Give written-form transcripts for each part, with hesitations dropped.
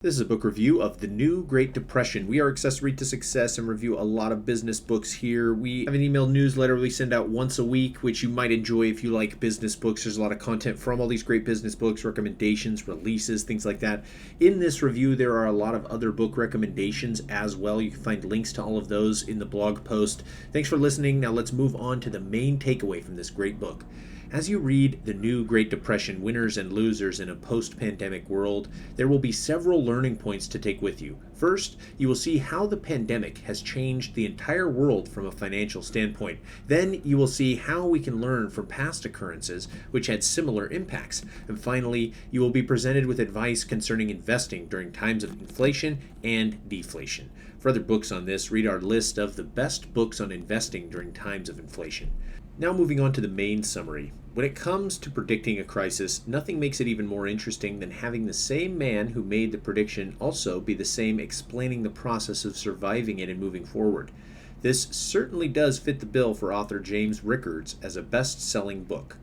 This is a book review of The New Great Depression. We are Accessory to Success and review a lot of business books here. We have an email newsletter we send out once a week, which you might enjoy if you like business books. There's a lot of content from all these great business books, recommendations, releases, things like that. In this review, there are a lot of other book recommendations as well. You can find links to all of those in the blog post. Thanks for listening. Now let's move on to the main takeaway from this great book. As you read The New Great Depression, Winners and Losers in a Post-Pandemic World, there will be several learning points to take with you. First, you will see how the pandemic has changed the entire world from a financial standpoint. Then you will see how we can learn from past occurrences which had similar impacts. And finally, you will be presented with advice concerning investing during times of inflation and deflation. For other books on this, read our list of the best books on investing during times of inflation. Now moving on to the main summary. When it comes to predicting a crisis, nothing makes it even more interesting than having the same man who made the prediction also be the same explaining the process of surviving it and moving forward. This certainly does fit the bill for author James Rickards as a best-selling book.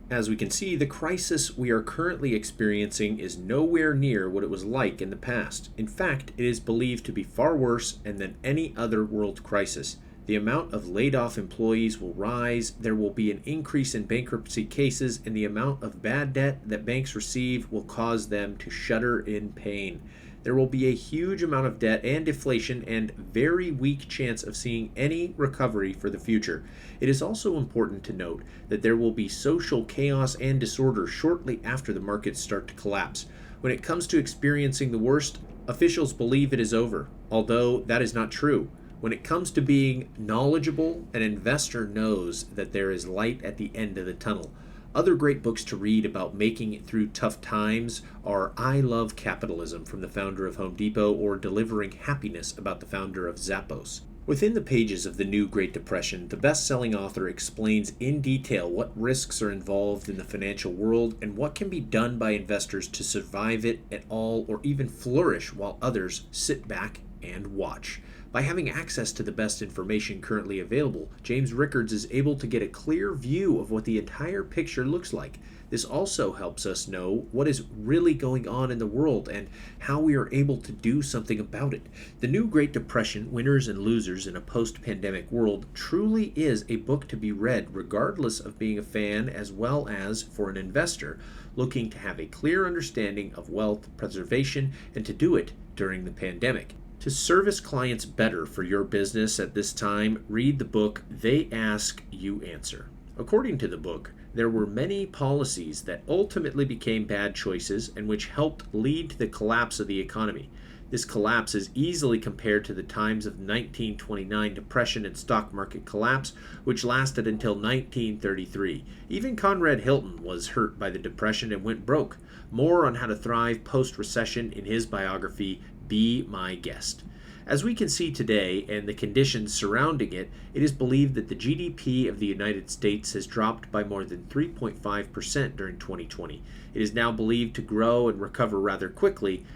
As we can see, the crisis we are currently experiencing is nowhere near what it was like in the past. In fact, it is believed to be far worse than any other world crisis. The amount of laid-off employees will rise, there will be an increase in bankruptcy cases, and the amount of bad debt that banks receive will cause them to shudder in pain. There will be a huge amount of debt and deflation and very weak chance of seeing any recovery for the future. It is also important to note that there will be social chaos and disorder shortly after the markets start to collapse. When it comes to experiencing the worst, officials believe it is over, although that is not true. When it comes to being knowledgeable, an investor knows that there is light at the end of the tunnel. Other great books to read about making it through tough times are I Love Capitalism from the founder of Home Depot or Delivering Happiness about the founder of Zappos. Within the pages of The New Great Depression, the best-selling author explains in detail what risks are involved in the financial world and what can be done by investors to survive it at all or even flourish while others sit back and watch. By having access to the best information currently available, James Rickards is able to get a clear view of what the entire picture looks like. This also helps us know what is really going on in the world and how we are able to do something about it. The New Great Depression, Winners and Losers in a Post-Pandemic World truly is a book to be read regardless of being a fan as well as for an investor looking to have a clear understanding of wealth preservation and to do it during the pandemic. To service clients better for your business at this time, read the book They Ask, You Answer. According to the book, there were many policies that ultimately became bad choices and which helped lead to the collapse of the economy. This collapse is easily compared to the times of 1929 depression and stock market collapse, which lasted until 1933. Even Conrad Hilton was hurt by the depression and went broke. More on how to thrive post-recession in his biography, Be My Guest. As we can see today and the conditions surrounding it, it is believed that the GDP of the United States has dropped by more than 3.5% during 2020. It is now believed to grow and recover rather quickly.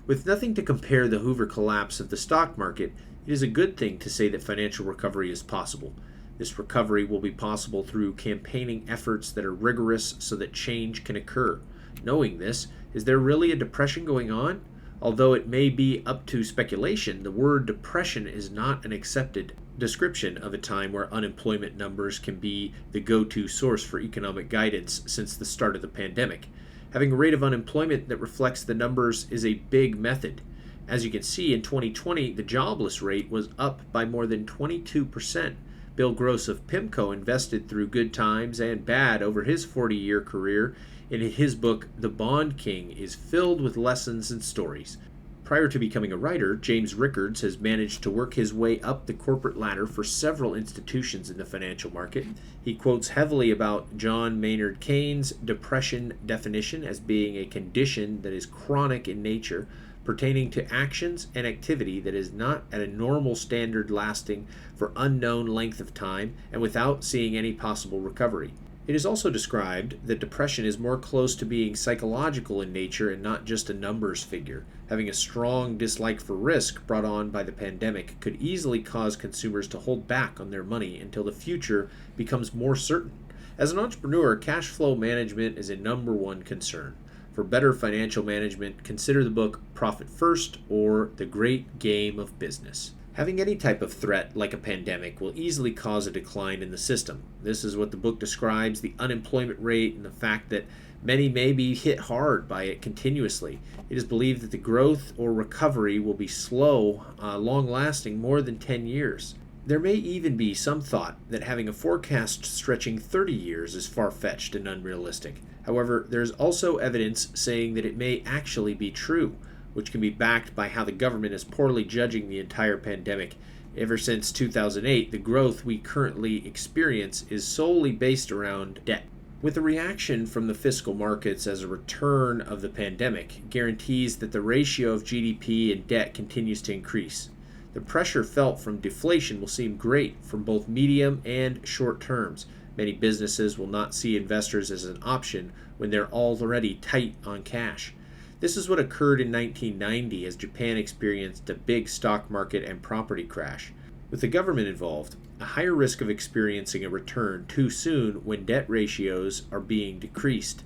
With nothing to compare the Hoover collapse of the stock market, it is a good thing to say that financial recovery is possible. This recovery will be possible through campaigning efforts that are rigorous so that change can occur. Knowing this, is there really a depression going on? Although it may be up to speculation, the word depression is not an accepted description of a time where unemployment numbers can be the go-to source for economic guidance since the start of the pandemic. Having a rate of unemployment that reflects the numbers is a big method. As you can see, in 2020, the jobless rate was up by more than 22%. Bill Gross of PIMCO invested through good times and bad over his 40-year career. In his book, The Bond King is filled with lessons and stories. Prior to becoming a writer, James Rickards has managed to work his way up the corporate ladder for several institutions in the financial market. He quotes heavily about John Maynard Keynes' depression definition as being a condition that is chronic in nature, pertaining to actions and activity that is not at a normal standard lasting for unknown length of time and without seeing any possible recovery. It is also described that depression is more close to being psychological in nature and not just a numbers figure. Having a strong dislike for risk brought on by the pandemic could easily cause consumers to hold back on their money until the future becomes more certain. As an entrepreneur, cash flow management is a number one concern. For better financial management, consider the book Profit First or The Great Game of Business. Having any type of threat, like a pandemic, will easily cause a decline in the system. This is what the book describes: the unemployment rate and the fact that many may be hit hard by it continuously. It is believed that the growth or recovery will be slow, long-lasting, more than 10 years. There may even be some thought that having a forecast stretching 30 years is far-fetched and unrealistic. However, there is also evidence saying that it may actually be true, which can be backed by how the government is poorly judging the entire pandemic. Ever since 2008, the growth we currently experience is solely based around debt. With the reaction from the fiscal markets as a return of the pandemic guarantees that the ratio of GDP and debt continues to increase. The pressure felt from deflation will seem great from both medium and short terms. Many businesses will not see investors as an option when they're already tight on cash. This is what occurred in 1990 as Japan experienced a big stock market and property crash. With the government involved, a higher risk of experiencing a return too soon when debt ratios are being decreased.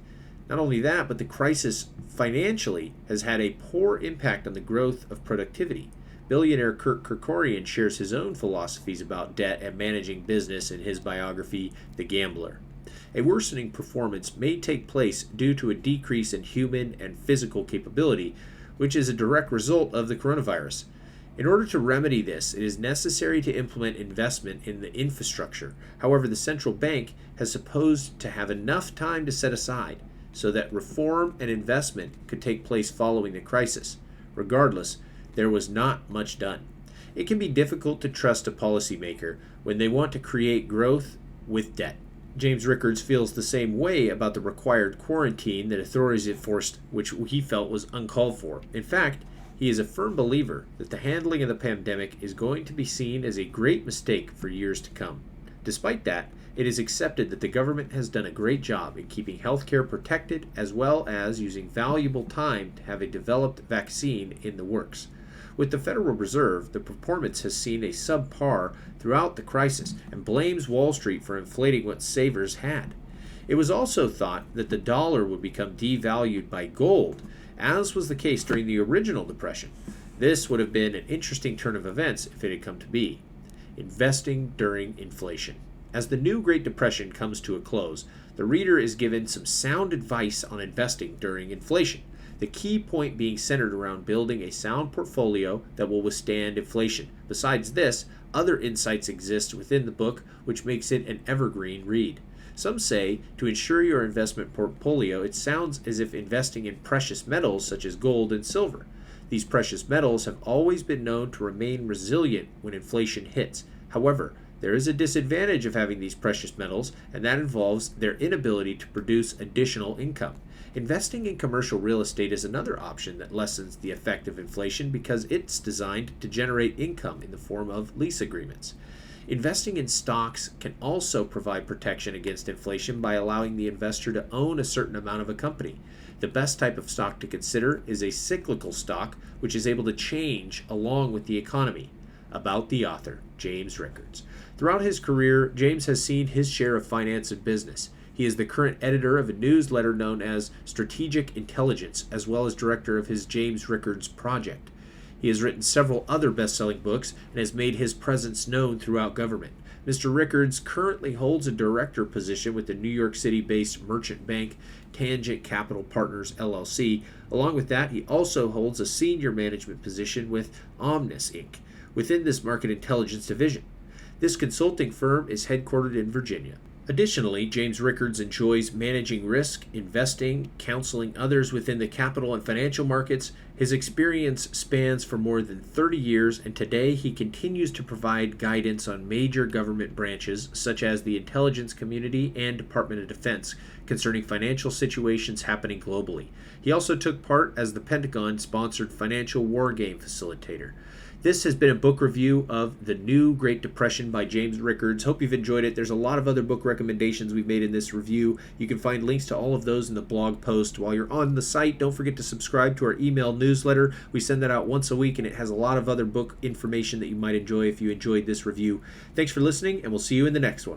Not only that, but the crisis financially has had a poor impact on the growth of productivity. Billionaire Kurt Kerkorian shares his own philosophies about debt and managing business in his biography, The Gambler. A worsening performance may take place due to a decrease in human and physical capability, which is a direct result of the coronavirus. In order to remedy this, it is necessary to implement investment in the infrastructure. However, the central bank has supposed to have enough time to set aside so that reform and investment could take place following the crisis. Regardless, there was not much done. It can be difficult to trust a policymaker when they want to create growth with debt. James Rickards feels the same way about the required quarantine that authorities enforced, which he felt was uncalled for. In fact, he is a firm believer that the handling of the pandemic is going to be seen as a great mistake for years to come. Despite that, it is accepted that the government has done a great job in keeping healthcare protected, as well as using valuable time to have a developed vaccine in the works. With the Federal Reserve, the performance has seen a subpar throughout the crisis and blames Wall Street for inflating what savers had. It was also thought that the dollar would become devalued by gold, as was the case during the original Depression. This would have been an interesting turn of events if it had come to be. Investing during inflation. As the new Great Depression comes to a close, the reader is given some sound advice on investing during inflation. The key point being centered around building a sound portfolio that will withstand inflation. Besides this, other insights exist within the book, which makes it an evergreen read. Some say to ensure your investment portfolio, it sounds as if investing in precious metals such as gold and silver. These precious metals have always been known to remain resilient when inflation hits. However, there is a disadvantage of having these precious metals, and that involves their inability to produce additional income. Investing in commercial real estate is another option that lessens the effect of inflation because it's designed to generate income in the form of lease agreements. Investing in stocks can also provide protection against inflation by allowing the investor to own a certain amount of a company. The best type of stock to consider is a cyclical stock, which is able to change along with the economy. About the author, James Rickards. Throughout his career, James has seen his share of finance and business. He is the current editor of a newsletter known as Strategic Intelligence, as well as director of his James Rickards Project. He has written several other best-selling books and has made his presence known throughout government. Mr. Rickards currently holds a director position with the New York City-based merchant bank Tangent Capital Partners, LLC. Along with that, he also holds a senior management position with Omnis, Inc., within this market intelligence division. This consulting firm is headquartered in Virginia. Additionally, James Rickards enjoys managing risk, investing, counseling others within the capital and financial markets. His experience spans for more than 30 years, and today he continues to provide guidance on major government branches such as the intelligence community and Department of Defense concerning financial situations happening globally. He also took part as the Pentagon-sponsored financial war game facilitator. This has been a book review of The New Great Depression by James Rickards. Hope you've enjoyed it. There's a lot of other book recommendations we've made in this review. You can find links to all of those in the blog post. While you're on the site, don't forget to subscribe to our email newsletter. We send that out once a week, and it has a lot of other book information that you might enjoy if you enjoyed this review. Thanks for listening, and we'll see you in the next one.